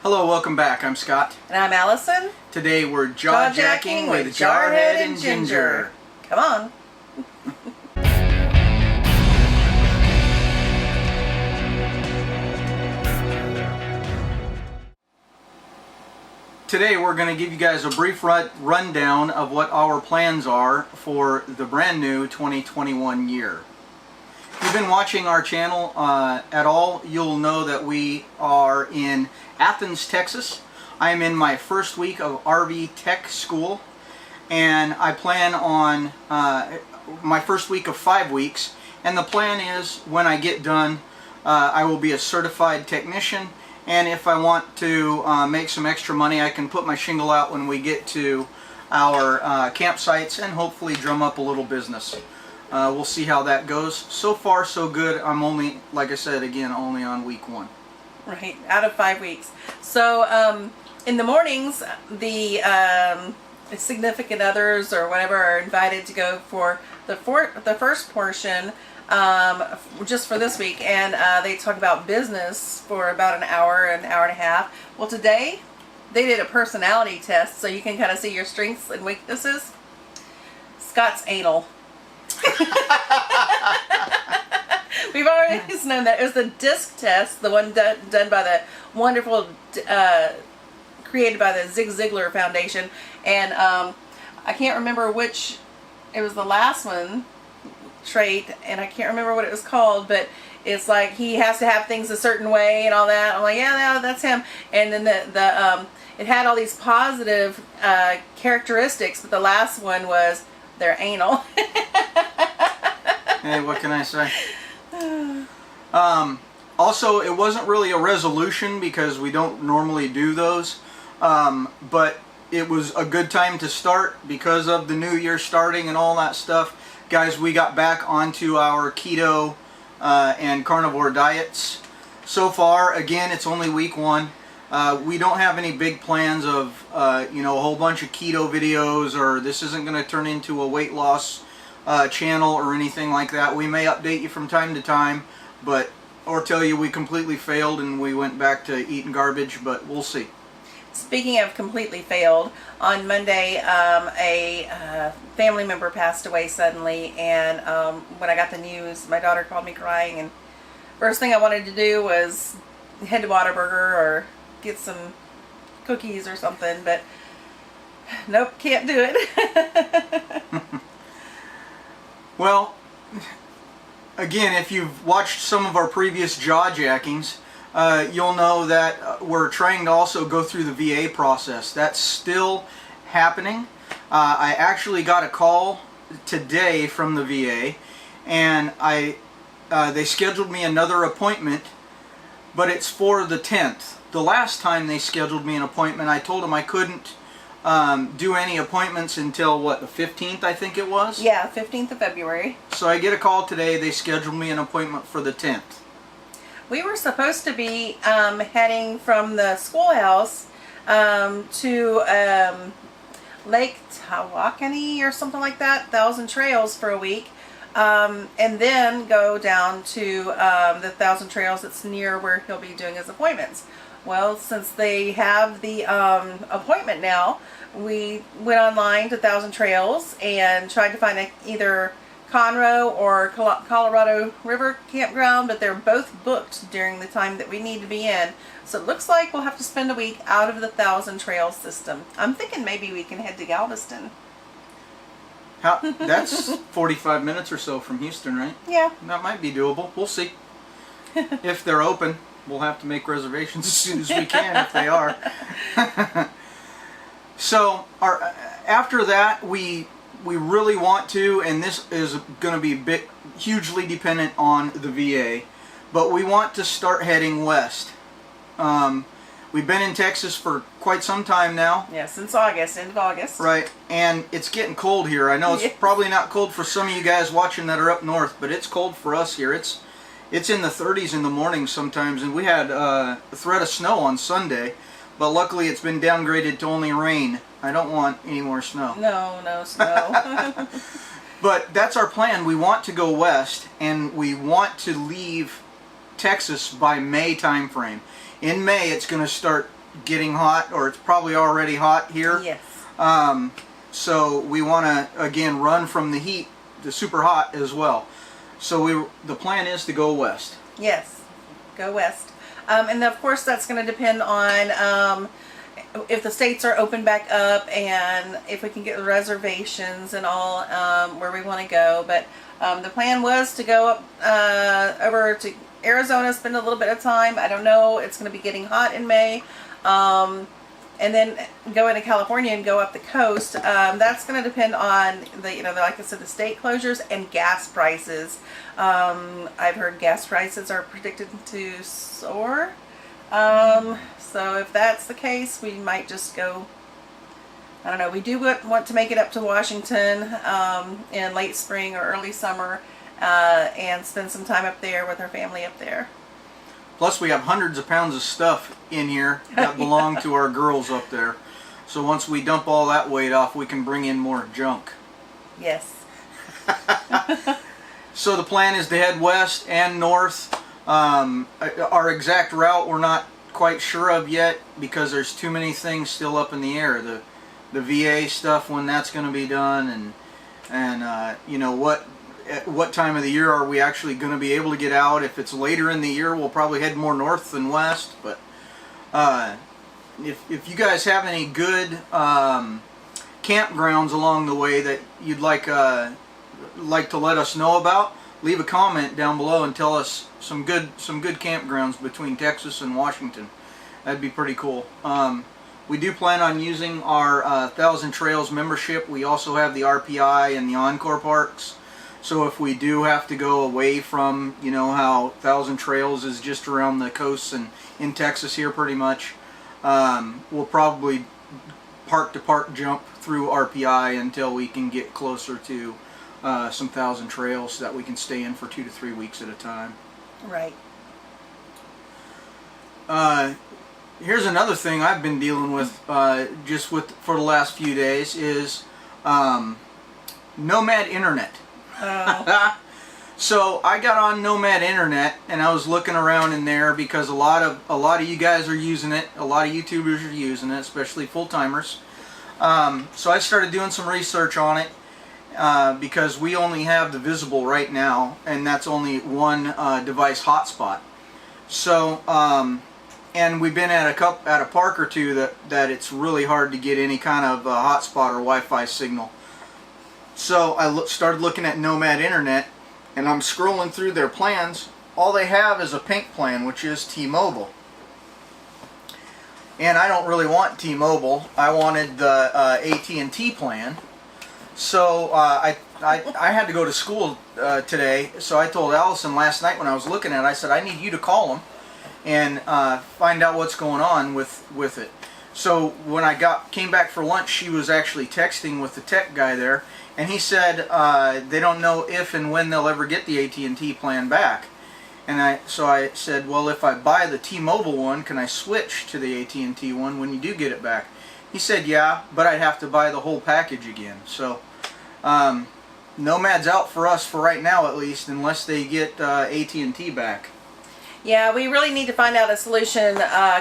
Hello, welcome back. I'm Scott. And I'm Allison. Today we're jaw-jacking with Jarhead and Ginger. Come on. Today we're going to give you guys a brief rundown of what our plans are for the brand new 2021 year. If you've been watching our channel at all, you'll know that we are in Athens, Texas. I am in my first week of RV Tech School, and I plan on my first week of 5 weeks, and the plan is when I get done I will be a certified technician, and if I want to make some extra money, I can put my shingle out when we get to our campsites and hopefully drum up a little business. We'll see how that goes. So far so good. I'm only, like I said again, only on week 1. Right, out of 5 weeks. So in the mornings, the significant others or whatever are invited to go for the first portion just for this week, and they talk about business for about an hour and a half. Well, today they did a personality test, so you can kind of see your strengths and weaknesses. Scott's anal. We've already known that. It was the disc test, the one done by the wonderful, created by the Zig Ziglar Foundation, and I can't remember which. It was the last one, trait, and I can't remember what it was called, but it's like he has to have things a certain way and all that. I'm like, yeah, that's him. And then it had all these positive characteristics, but the last one was they're anal. Hey, what can I say? Also, it wasn't really a resolution because we don't normally do those, but it was a good time to start because of the new year starting and all that stuff. Guys, we got back onto our keto and carnivore diets. So far, again, it's only week 1. We don't have any big plans of a whole bunch of keto videos, or this isn't going to turn into a weight loss channel or anything like that. We may update you from time to time, or tell you we completely failed and we went back to eating garbage, but we'll see. Speaking of completely failed, on Monday a family member passed away suddenly, and when I got the news, my daughter called me crying, and first thing I wanted to do was head to Whataburger or get some cookies or something, but nope, can't do it. Well, again, if you've watched some of our previous jaw-jackings, you'll know that we're trying to also go through the VA process. That's still happening. I actually got a call today from the VA, and they scheduled me another appointment, but it's for the 10th. The last time they scheduled me an appointment, I told them I couldn't do any appointments until, what, the 15th, I think it was? Yeah, 15th of February. So I get a call today. They scheduled me an appointment for the 10th. We were supposed to be heading from the schoolhouse to Lake Tawakoni or something like that, 1,000 Trails for a week, and then go down to the 1,000 Trails that's near where he'll be doing his appointments. Well, since they have the appointment now, we went online to 1,000 Trails and tried to find either Conroe or Colorado River campground, but they're both booked during the time that we need to be in. So it looks like we'll have to spend a week out of the 1,000 Trails system. I'm thinking maybe we can head to Galveston. That's 45 minutes or so from Houston, right? Yeah. That might be doable. We'll see. If they're open. We'll have to make reservations as soon as we can if they are. So after that, we really want to, and this is going to be hugely dependent on the VA, but we want to start heading west. We've been in Texas for quite some time now. Yeah, since August, end of August. Right, and it's getting cold here. I know it's probably not cold for some of you guys watching that are up north, but it's cold for us here. It's in the 30s in the morning sometimes, and we had a threat of snow on Sunday, but luckily it's been downgraded to only rain. I don't want any more snow. No snow. But that's our plan. We want to go west, and we want to leave Texas by May time frame. In May, it's going to start getting hot, or it's probably already hot here. Yes. So we want to again run from the heat, the super hot as well. So the plan is to go west. Yes, go west. And of course that's going to depend on if the states are open back up and if we can get the reservations and all where we want to go. But the plan was to go up over to Arizona, spend a little bit of time. I don't know. It's going to be getting hot in May. And then go into California and go up the coast. That's going to depend on like I said, the state closures and gas prices. I've heard gas prices are predicted to soar. So if that's the case, we might just go. I don't know. We do want to make it up to Washington in late spring or early summer and spend some time up there with our family up there. Plus, we have hundreds of pounds of stuff in here that belong to our girls up there. So once we dump all that weight off, we can bring in more junk. Yes. So the plan is to head west and north. Our exact route we're not quite sure of yet because there's too many things still up in the air. The VA stuff, when that's going to be done, and you know what time of the year are we actually going to be able to get out. If it's later in the year, we'll probably head more north than west. But if you guys have any good campgrounds along the way that you'd like to let us know about, leave a comment down below and tell us some good campgrounds between Texas and Washington. That'd be pretty cool. We do plan on using our 1,000 Trails membership. We also have the RPI and the Encore parks. So if we do have to go away from, how 1,000 Trails is just around the coast and in Texas here pretty much, we'll probably park to park jump through RPI until we can get closer to some 1,000 Trails so that we can stay in for 2 to 3 weeks at a time. Right. Here's another thing I've been dealing with for the last few days is Nomad Internet. Oh. So I got on Nomad Internet and I was looking around in there because a lot of you guys are using it, a lot of YouTubers are using it, especially full-timers. So I started doing some research on it because we only have the Visible right now, and that's only one device hotspot. So and we've been at a park or two that it's really hard to get any kind of hotspot or Wi-Fi signal. So I started looking at Nomad Internet, and I'm scrolling through their plans. All they have is a pink plan, which is T-Mobile. And I don't really want T-Mobile. I wanted the AT&T plan. So I had to go to school today, so I told Allison last night when I was looking at it, I said, I need you to call them and find out what's going on with it. So when I came back for lunch, she was actually texting with the tech guy there, and he said they don't know if and when they'll ever get the AT&T plan back. And so I said, well, if I buy the T-Mobile one, can I switch to the AT&T one when you do get it back? He said, yeah, but I'd have to buy the whole package again. So Nomad's out for us for right now, at least, unless they get AT&T back. Yeah, we really need to find out a solution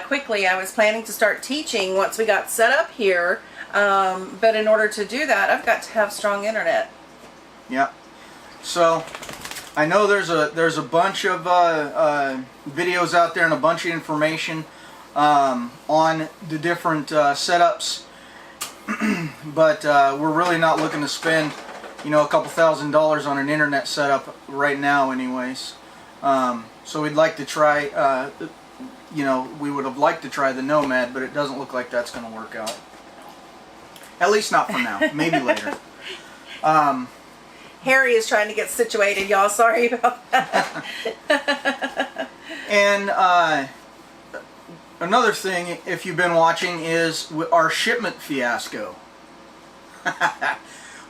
quickly. I was planning to start teaching once we got set up here, but in order to do that, I've got to have strong internet. Yeah. So I know there's a bunch of videos out there and a bunch of information on the different setups, but we're really not looking to spend, a couple $1,000s on an internet setup right now, anyways. So we'd like to try, we would have liked to try the Nomad, but it doesn't look like that's going to work out. At least not for now. Maybe later. Harry is trying to get situated, y'all. Sorry about that. And another thing, if you've been watching, is our shipment fiasco.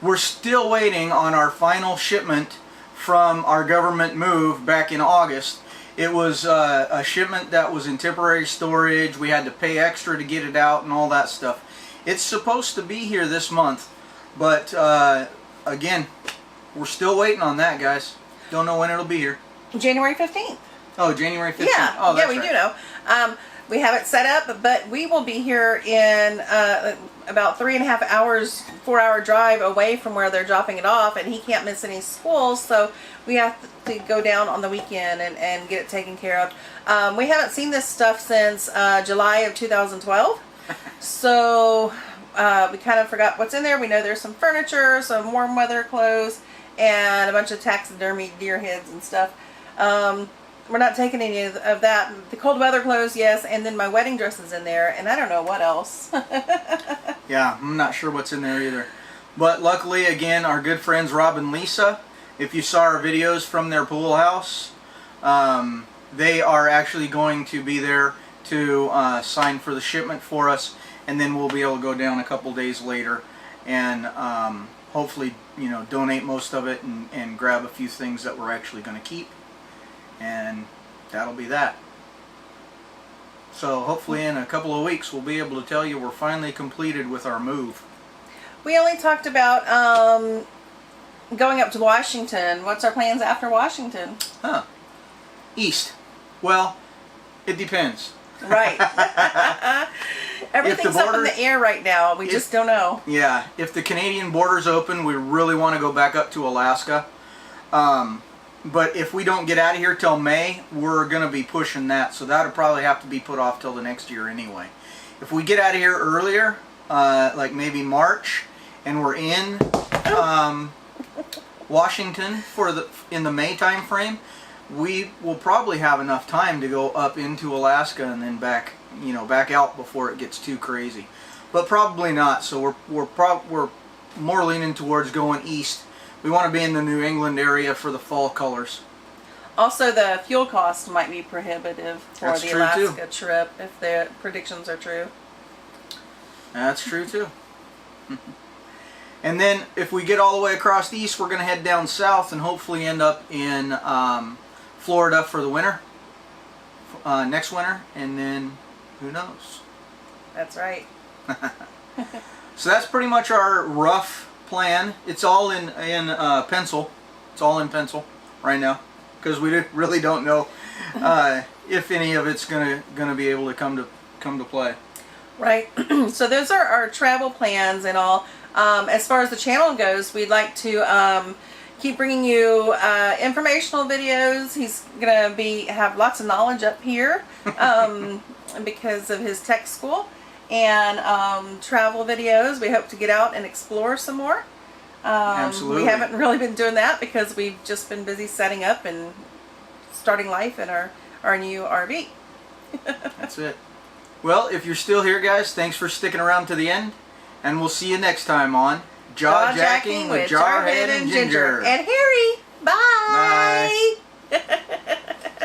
We're still waiting on our final shipment from our government move back in August. It was a shipment that was in temporary storage. We had to pay extra to get it out and all that stuff. It's supposed to be here this month, but again, we're still waiting on that, guys. Don't know when it'll be here. January 15th. Oh, January 15th. Yeah, oh, that's we right. do know. We have it set up, but we will be here in about 3.5 hours, 4-hour drive away from where they're dropping it off, and he can't miss any schools, so we have to go down on the weekend and get it taken care of. We haven't seen this stuff since July of 2012, so we kind of forgot what's in there. We know there's some furniture, some warm weather clothes, and a bunch of taxidermy deer heads and stuff. We're not taking any of that. The cold weather clothes, yes, and then my wedding dress is in there, and I don't know what else. Yeah, I'm not sure what's in there either. But luckily, again, our good friends Rob and Lisa, if you saw our videos from their pool house, they are actually going to be there to sign for the shipment for us, and then we'll be able to go down a couple days later and hopefully, donate most of it and grab a few things that we're actually going to keep. And that'll be that. So hopefully in a couple of weeks we'll be able to tell you we're finally completed with our move. We only talked about going up to Washington. What's our plans after Washington? East. Well, it depends. Right. Everything's up in the air right now. We just don't know. Yeah. If the Canadian border's open, we really want to go back up to Alaska. But if we don't get out of here till May, we're going to be pushing that. So that'll probably have to be put off till the next year anyway. If we get out of here earlier, like maybe March, and we're in Washington in the May time frame, we will probably have enough time to go up into Alaska and then back out before it gets too crazy. But probably not. So we're more leaning towards going east. We want to be in the New England area for the fall colors. Also, the fuel cost might be prohibitive for That's the true, Alaska too. trip if the predictions are true. That's true too. And then if we get all the way across the east, we're going to head down south and hopefully end up in Florida for the winter, next winter, and then who knows. That's right. So that's pretty much our rough plan. It's all in pencil. It's all in pencil right now because we really don't know if any of it's gonna be able to come to play. Right. So those are our travel plans and all. As far as the channel goes, we'd like to keep bringing you informational videos. He's gonna have lots of knowledge up here because of his tech school, and travel videos. We hope to get out and explore some more. Absolutely. We haven't really been doing that because we've just been busy setting up and starting life in our new RV. That's it. Well, if you're still here, guys, thanks for sticking around to the end, and we'll see you next time on Jaw Jacking with Jarhead and Ginger. And Harry.